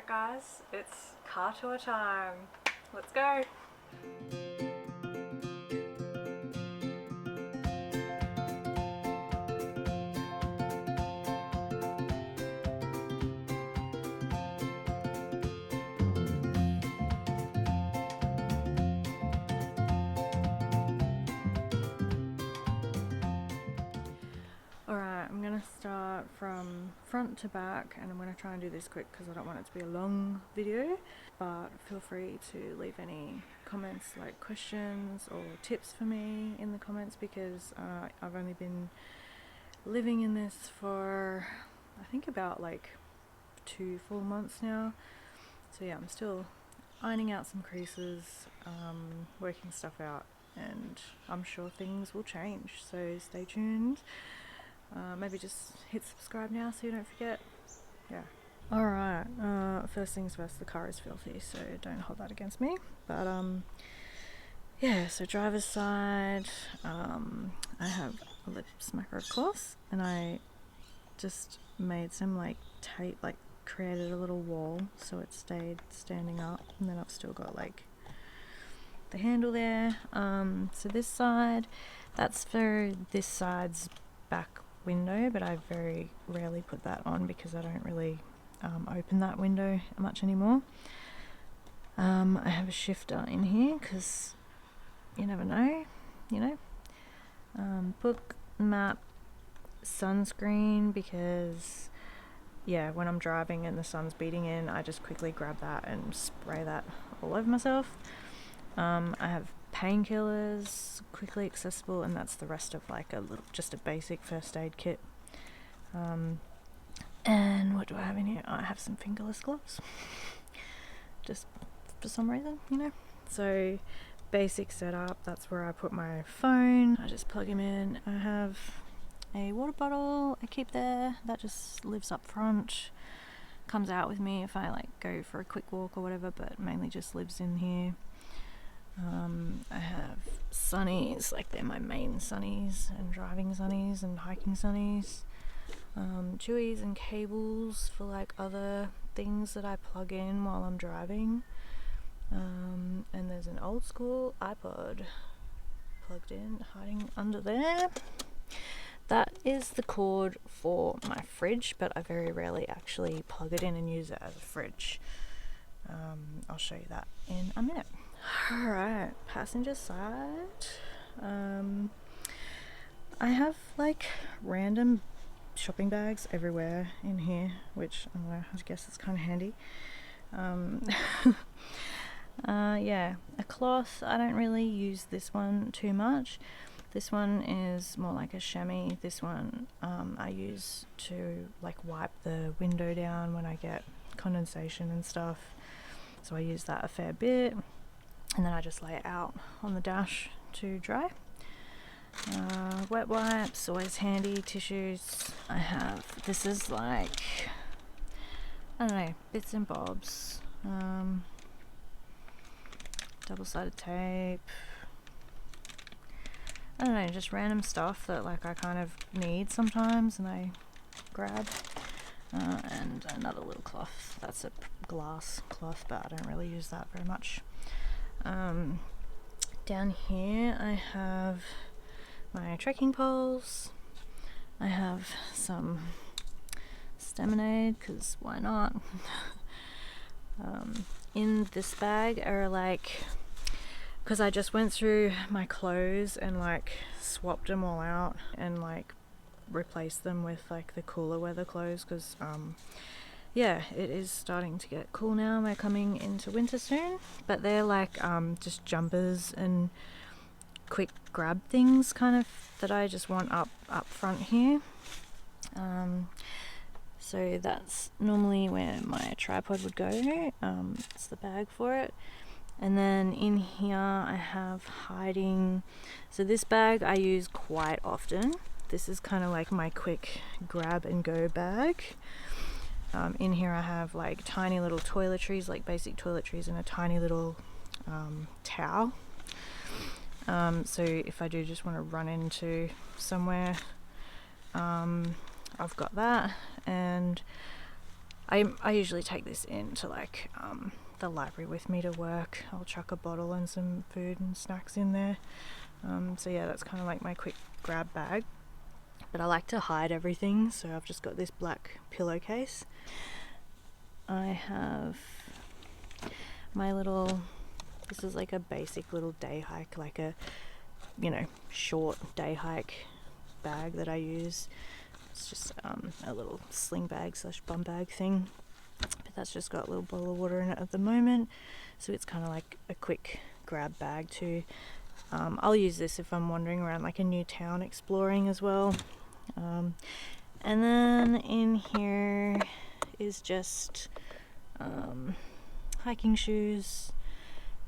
Alright guys, it's car tour time. Let's go! Alright, I'm gonna start from front to back and I'm gonna try and do this quick because I don't want it to be a long video, but feel free to leave any comments like questions or tips for me in the comments because I've only been living in this for I think about like 2 full months now, so yeah, I'm still ironing out some creases, working stuff out, and I'm sure things will change, so stay tuned. Maybe just hit subscribe now so you don't forget. Yeah. Alright, first things first, the car is filthy, so don't hold that against me. But yeah, so driver's side, I have a lip smacker cloth and I just made some like tape, like created a little wall so it stayed standing up, and then I've still got like the handle there. So this side, that's for this side's back window, but I very rarely put that on because I don't really open that window much anymore. I have a shifter in here because you never know, you know. Book, map, sunscreen, because yeah, when I'm driving and the sun's beating in, I just quickly grab that and spray that all over myself. I have painkillers, quickly accessible, and that's the rest of like a little, just a basic first aid kit. And what do I have in here? I have some fingerless gloves, just for some reason, you know. So basic setup, that's where I put my phone. I just plug him in. I have a water bottle I keep there, that just lives up front, comes out with me if I like go for a quick walk or whatever, but mainly just lives in here. I have sunnies, like they're my main sunnies, and driving sunnies and hiking sunnies. Chewies and cables for like other things that I plug in while I'm driving. And there's an old school iPod plugged in, hiding under there. That is the cord for my fridge, but I very rarely actually plug it in and use it as a fridge. I'll show you that in a minute. Alright, passenger side. I have like random shopping bags everywhere in here, which I don't know, I guess it's kind of handy. Yeah, a cloth, I don't really use this one too much. This one is more like a chamois. This one I use to like wipe the window down when I get condensation and stuff, so I use that a fair bit, and then I just lay it out on the dash to dry. Wet wipes, always handy. Tissues, I have, this is like, I don't know, bits and bobs. Double-sided tape, I don't know, just random stuff that like I kind of need sometimes and I grab. And another little cloth, that's a glass cloth, but I don't really use that very much. Down here I have my trekking poles. I have some Staminade, because why not? In this bag are like, because I just went through my clothes and like swapped them all out and like replaced them with like the cooler weather clothes, because yeah, it is starting to get cool now. We're coming into winter soon, but they're like just jumpers and quick grab things kind of that I just want up front here. So that's normally where my tripod would go. It's the bag for it. And then in here I have hiding, so this bag I use quite often. This is kind of like my quick grab and go bag. In here I have like tiny little toiletries, like basic toiletries, and a tiny little towel. So if I do just want to run into somewhere, I've got that. And I usually take this into like the library with me to work. I'll chuck a bottle and some food and snacks in there. So yeah, that's kind of like my quick grab bag. But I like to hide everything, so I've just got this black pillowcase. I have my little, this is like a basic little day hike, like a, you know, short day hike bag that I use. It's just a little sling bag / bum bag thing, but that's just got a little bottle of water in it at the moment, so it's kind of like a quick grab bag too. I'll use this if I'm wandering around like a new town exploring as well. And then in here is just hiking shoes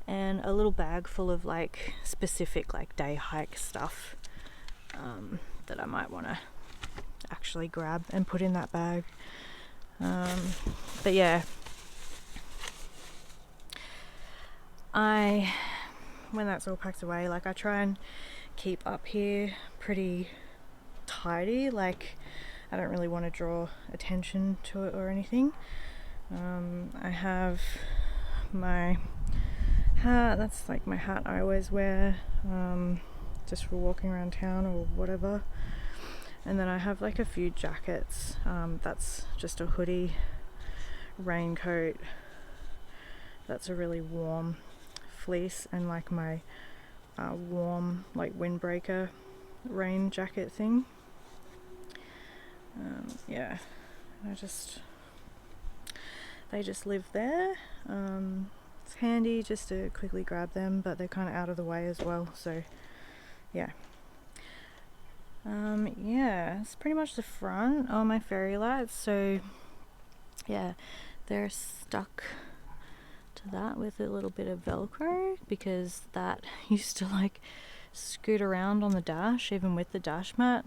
and a little bag full of like specific like day hike stuff that I might want to actually grab and put in that bag. But yeah, when that's all packed away, like I try and keep up here pretty tidy, like I don't really want to draw attention to it or anything. I have my hat, that's like my hat I always wear, just for walking around town or whatever. And then I have like a few jackets, that's just a hoodie, raincoat, that's a really warm fleece, and like my warm like windbreaker rain jacket thing. Yeah, they just live there. It's handy just to quickly grab them, but they're kind of out of the way as well, so yeah. Yeah, it's pretty much the front. Oh, my fairy lights, so yeah, they're stuck to that with a little bit of Velcro, because that used to like scoot around on the dash, even with the dash mat,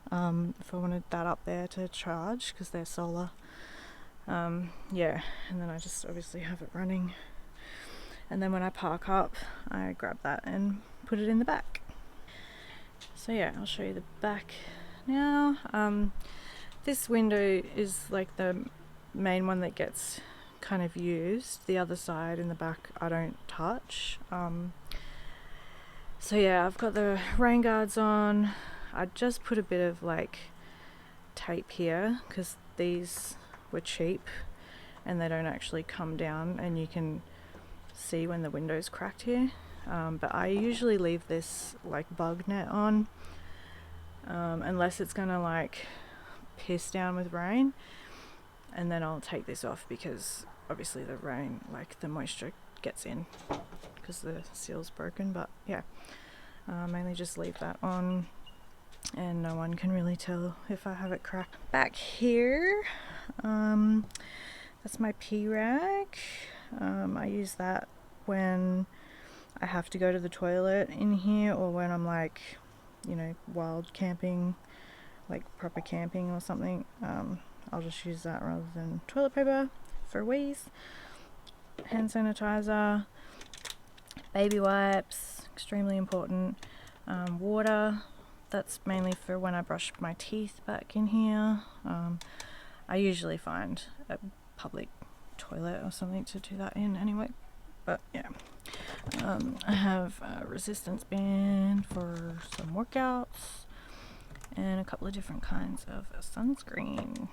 if I wanted that up there to charge, because they're solar. Yeah, and then I just obviously have it running, and then when I park up I grab that and put it in the back. So yeah, I'll show you the back now. This window is like the main one that gets kind of used. The other side in the back I don't touch. So yeah, I've got the rain guards on. I just put a bit of like tape here because these were cheap and they don't actually come down, and you can see when the window's cracked here. But I usually leave this like bug net on, unless it's gonna like piss down with rain, and then I'll take this off because obviously the rain, like the moisture gets in because the seal's broken. But yeah, mainly just leave that on and no one can really tell if I have it cracked. Back here, that's my pee rack. I use that when I have to go to the toilet in here, or when I'm like, you know, wild camping, like proper camping or something. I'll just use that rather than toilet paper for wheeze. Hand sanitizer, baby wipes, extremely important. Water, that's mainly for when I brush my teeth back in here. I usually find a public toilet or something to do that in anyway, but yeah. I have a resistance band for some workouts and a couple of different kinds of sunscreen,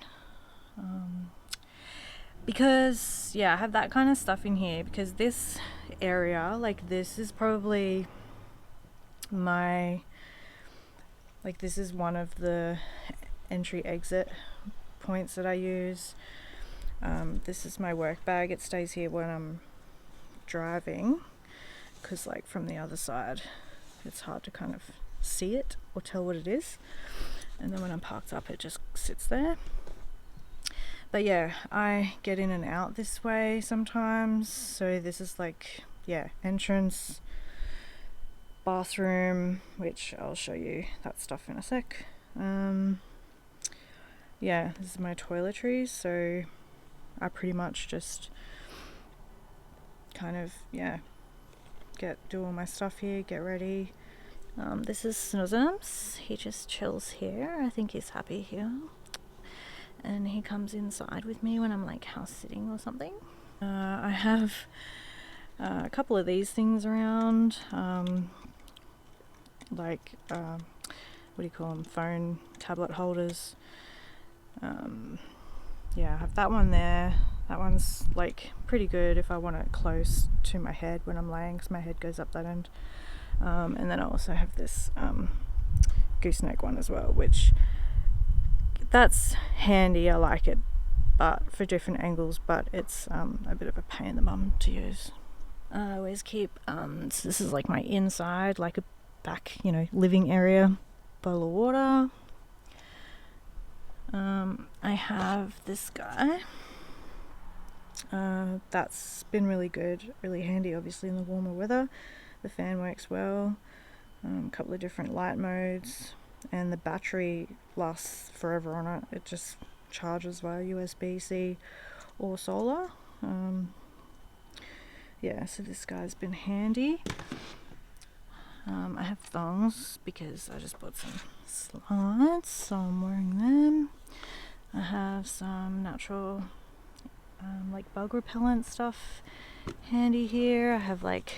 because yeah, I have that kind of stuff in here because this area, like this is probably this is one of the entry exit points that I use. This is my work bag. It stays here when I'm driving, because like from the other side it's hard to kind of see it or tell what it is, and then when I'm parked up it just sits there. But yeah, I get in and out this way sometimes, so this is like, yeah, entrance, bathroom, which I'll show you that stuff in a sec. Yeah, this is my toiletries, so I pretty much just kind of, yeah, do all my stuff here, get ready. This is Snoozums. He just chills here. I think he's happy here. and he comes inside with me when I'm like house sitting or something. I have a couple of these things around, like what do you call them, phone tablet holders. Yeah, I have that one there. That one's like pretty good if I want it close to my head when I'm laying, because my head goes up that end. And then I also have this gooseneck one as well, which that's handy. I like it, but for different angles, but it's a bit of a pain in the bum to use. I always keep so this is like my inside, like a back, living area, bowl of water. I have this guy. That's been really good, really handy, obviously in the warmer weather. The fan works well. A couple of different light modes, and the battery lasts forever on it. It just charges via USB-C or solar. Yeah, so this guy's been handy. I have thongs because I just bought some slides, so I'm wearing them. I have some natural like bug repellent stuff handy here. I have like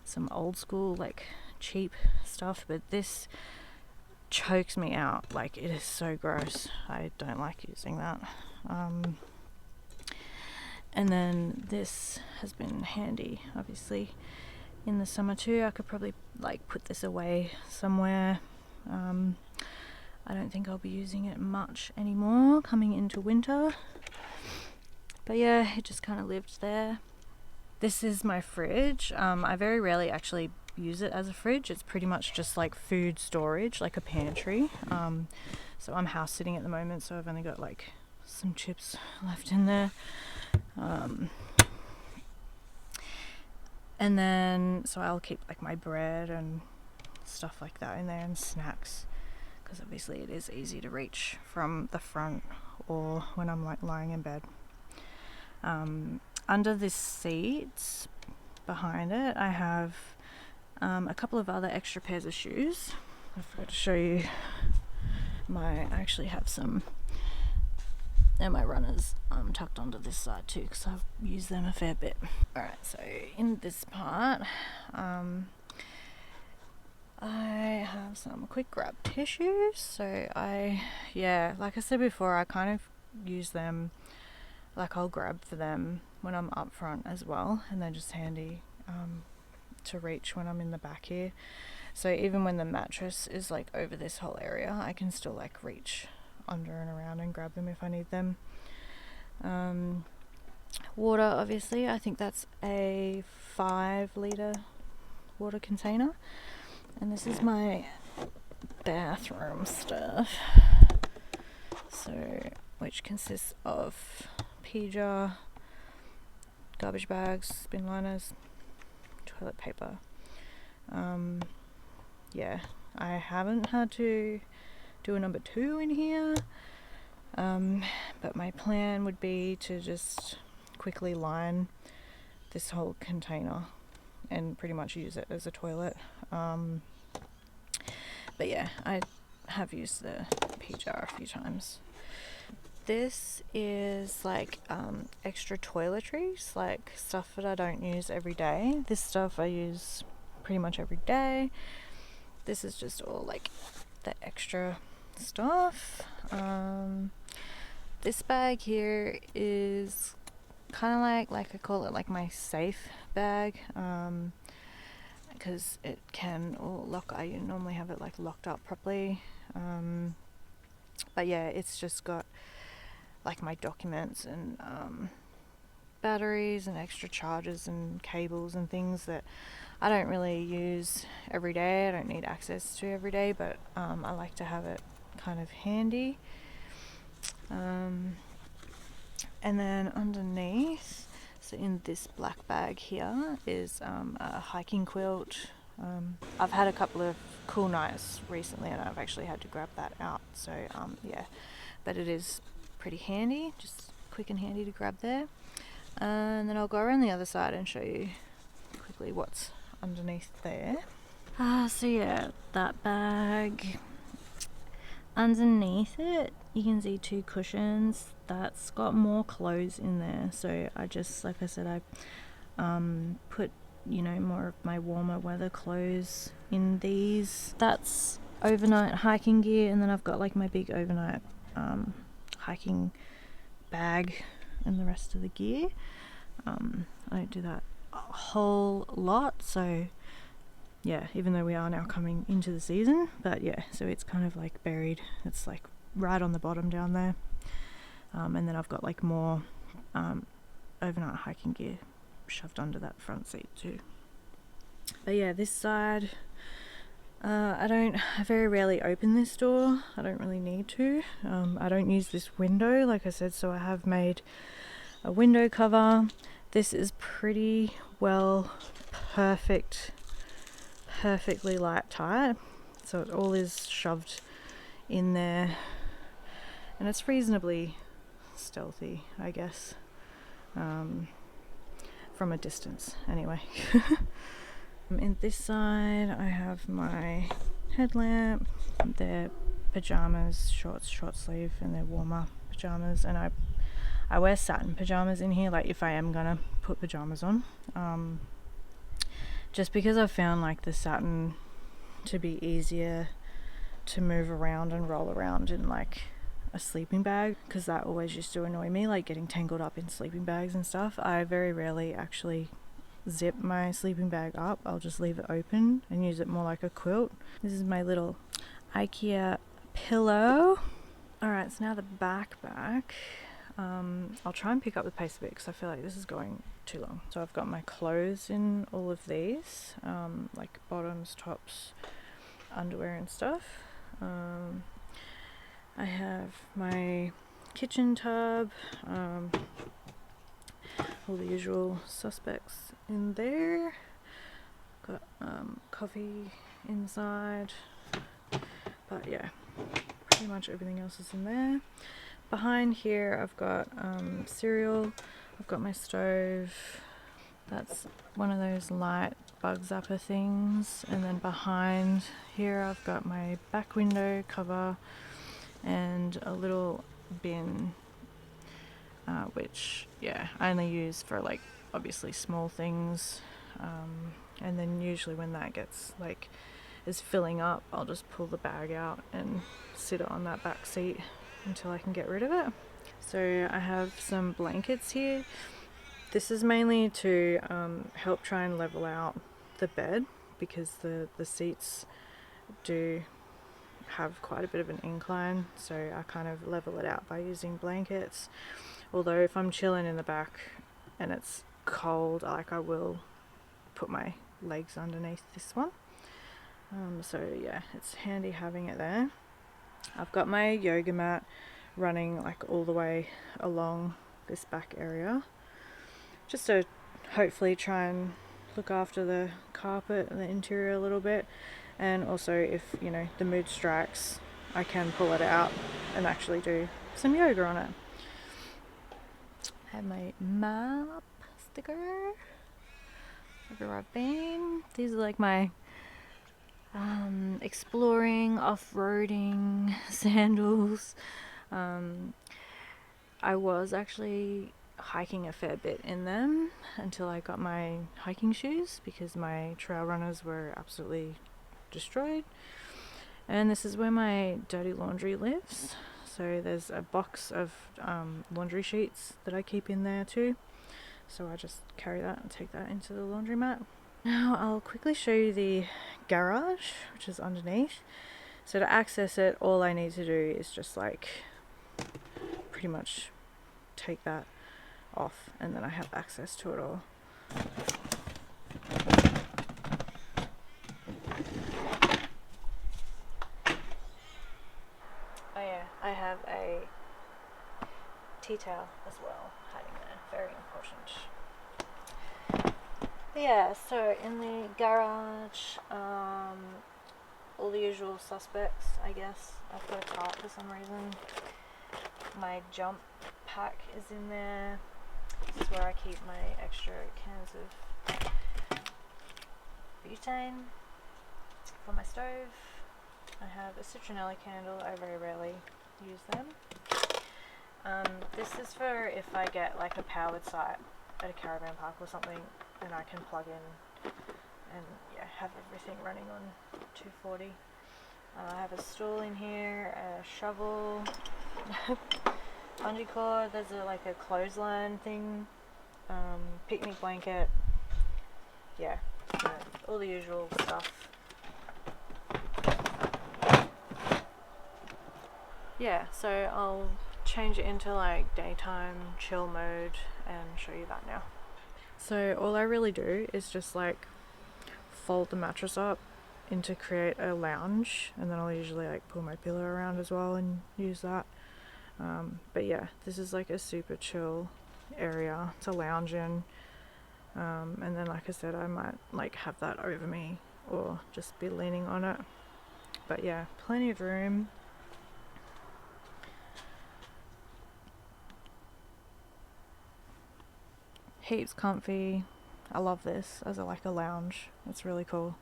some old school like cheap stuff, but this chokes me out. Like, it is so gross. I don't like using that. And then this has been handy, obviously, in the summer too. I could probably like put this away somewhere. I don't think I'll be using it much anymore coming into winter, but yeah, it just kind of lived there. This is my fridge. I very rarely actually use it as a fridge. It's pretty much just like food storage, like a pantry. So I'm house sitting at the moment, so I've only got like some chips left in there. And then so I'll keep like my bread and stuff like that in there, and snacks, because obviously it is easy to reach from the front or when I'm like lying in bed. Under this seat behind it, I have a couple of other extra pairs of shoes. I forgot to show you I actually have some, and my runners tucked onto this side too, because I've used them a fair bit. Alright, so in this part, I have some quick grab tissues. So like I said before, I kind of use them, like I'll grab for them when I'm up front as well, and they're just handy to reach when I'm in the back here. So even when the mattress is like over this whole area, I can still like reach under and around and grab them if I need them. Water, obviously, I think that's a 5-litre water container. And this is my bathroom stuff, so which consists of pee jar, garbage bags, bin liners, toilet paper. Yeah, I haven't had to do a number 2 in here, but my plan would be to just quickly line this whole container and pretty much use it as a toilet. But yeah, I have used the pee jar a few times. This is like extra toiletries, like stuff that I don't use every day. This stuff I use pretty much every day. This is just all like the extra stuff. This bag here is kind of like I call it like my safe bag, because it can lock. I normally have it like locked up properly, but yeah, it's just got like my documents and batteries and extra chargers and cables and things that I don't really use every day. I don't need access to every day, but I like to have it kind of handy. And then underneath, so in this black bag here is a hiking quilt. I've had a couple of cool nights recently and I've actually had to grab that out, so yeah, but it is pretty handy, just quick and handy to grab there. And then I'll go around the other side and show you quickly what's underneath there. So yeah, that bag, underneath it you can see 2 cushions. That's got more clothes in there, so I just, like I said, I put, you know, more of my warmer weather clothes in these. That's overnight hiking gear, and then I've got like my big overnight hiking bag and the rest of the gear. I don't do that a whole lot, so yeah, even though we are now coming into the season, but yeah, so it's kind of like buried, it's like right on the bottom down there. And then I've got like more overnight hiking gear shoved under that front seat too. But yeah, this side, I very rarely open this door. I don't really need to. I don't use this window, like I said, so I have made a window cover. This is pretty well perfectly light tight, so it all is shoved in there, and it's reasonably stealthy, I guess, from a distance anyway. In this side I have my headlamp, their pajamas, short sleeve, and their warmer pajamas, and I wear satin pajamas in here, like if I am gonna put pajamas on, just because I've found like the satin to be easier to move around and roll around in like a sleeping bag, because that always used to annoy me, like getting tangled up in sleeping bags and stuff. I very rarely actually zip my sleeping bag up. I'll just leave it open and use it more like a quilt. This is my little IKEA pillow. Alright, so now the backpack. I'll try and pick up the pace a bit because I feel like this is going too long. So I've got my clothes in all of these, like bottoms, tops, underwear and stuff. I have my kitchen tub, all the usual suspects in there. Got coffee inside, but yeah, pretty much everything else is in there. Behind here I've got cereal, I've got my stove, that's one of those light bug zapper things, and then behind here I've got my back window cover and a little bin, which yeah, I only use for like obviously small things, and then usually when that gets like is filling up, I'll just pull the bag out and sit it on that back seat until I can get rid of it. So I have some blankets here. This is mainly to help try and level out the bed, because the seats do have quite a bit of an incline, so I kind of level it out by using blankets. Although if I'm chilling in the back and it's cold, like I will put my legs underneath this one. So yeah, it's handy having it there. I've got my yoga mat running like all the way along this back area, just to hopefully try and look after the carpet and the interior a little bit, and also if, you know, the mood strikes, I can pull it out and actually do some yoga on it. I have my map sticker everywhere I've been. These are like my exploring, off-roading sandals. I was actually hiking a fair bit in them until I got my hiking shoes, because my trail runners were absolutely destroyed. And this is where my dirty laundry lives, so there's a box of laundry sheets that I keep in there too, so I just carry that and take that into the laundromat. Now I'll quickly show you the garage, which is underneath. So to access it, all I need to do is just like pretty much take that off, and then I have access to it all. Oh yeah, I have a tea towel as well hiding there, very important. But yeah, so in the garage, all the usual suspects, I guess. I've got a tarp for some reason. My jump pack is in there. This is where I keep my extra cans of butane for my stove. I have a citronella candle. I very rarely use them. This is for if I get like a powered site at a caravan park or something, and I can plug in and yeah, have everything running on 240. I have a stool in here, a shovel, bungee cord, there's like a clothesline thing, picnic blanket, yeah, all the usual stuff. Yeah, so I'll change it into like daytime chill mode and show you that now. So all I really do is just like fold the mattress up to create a lounge, and then I'll usually like pull my pillow around as well and use that. But yeah, this is like a super chill area to lounge in, and then like I said, I might like have that over me or just be leaning on it. But yeah, plenty of room. Heaps comfy. I love this as like a lounge. It's really cool.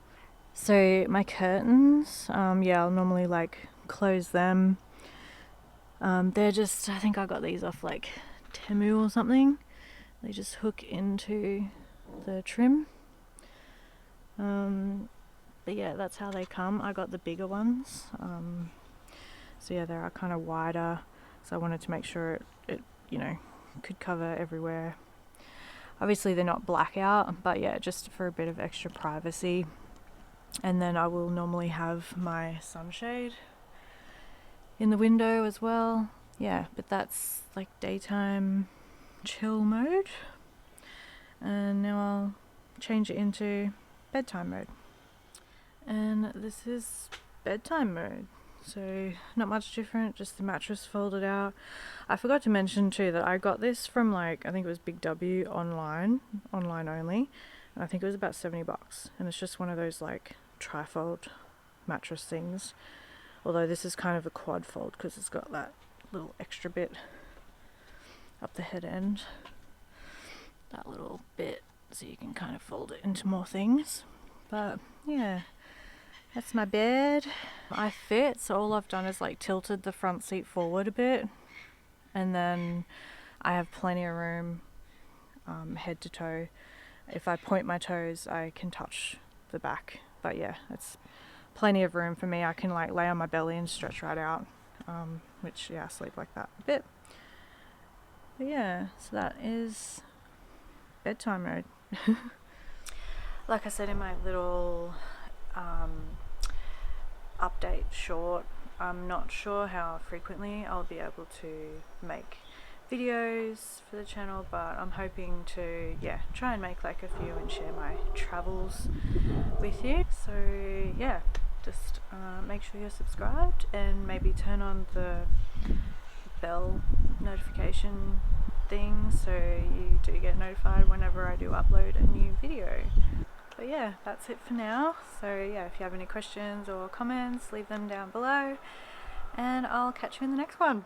So my curtains, yeah, I'll normally like close them. They're just, I think I got these off like Temu or something. They just hook into the trim. But yeah, that's how they come. I got the bigger ones. So yeah, they are kind of wider. So I wanted to make sure it you know, could cover everywhere. Obviously they're not blackout, but yeah, just for a bit of extra privacy. And then I will normally have my sunshade in the window as well. Yeah, but that's like daytime chill mode. And now I'll change it into bedtime mode. And this is bedtime mode. So not much different, just the mattress folded out. I forgot to mention too that I got this from like, I think it was Big W online only. And I think it was about $70. And it's just one of those like trifold mattress things. Although this is kind of a quad fold because it's got that little extra bit up the head end. That little bit so you can kind of fold it into more things. But yeah, that's my bed. I fit, so all I've done is like tilted the front seat forward a bit, and then I have plenty of room head to toe. If I point my toes, I can touch the back. But yeah, it's plenty of room for me. I can like lay on my belly and stretch right out, which yeah, I sleep like that a bit. But yeah, so that is bedtime mode. Like I said in my little update short, I'm not sure how frequently I'll be able to make videos for the channel, but I'm hoping to try and make like a few and share my travels with you. So yeah, just make sure you're subscribed and maybe turn on the bell notification thing so you do get notified whenever I do upload a new video. But yeah, that's it for now. So yeah, if you have any questions or comments, leave them down below, and I'll catch you in the next one.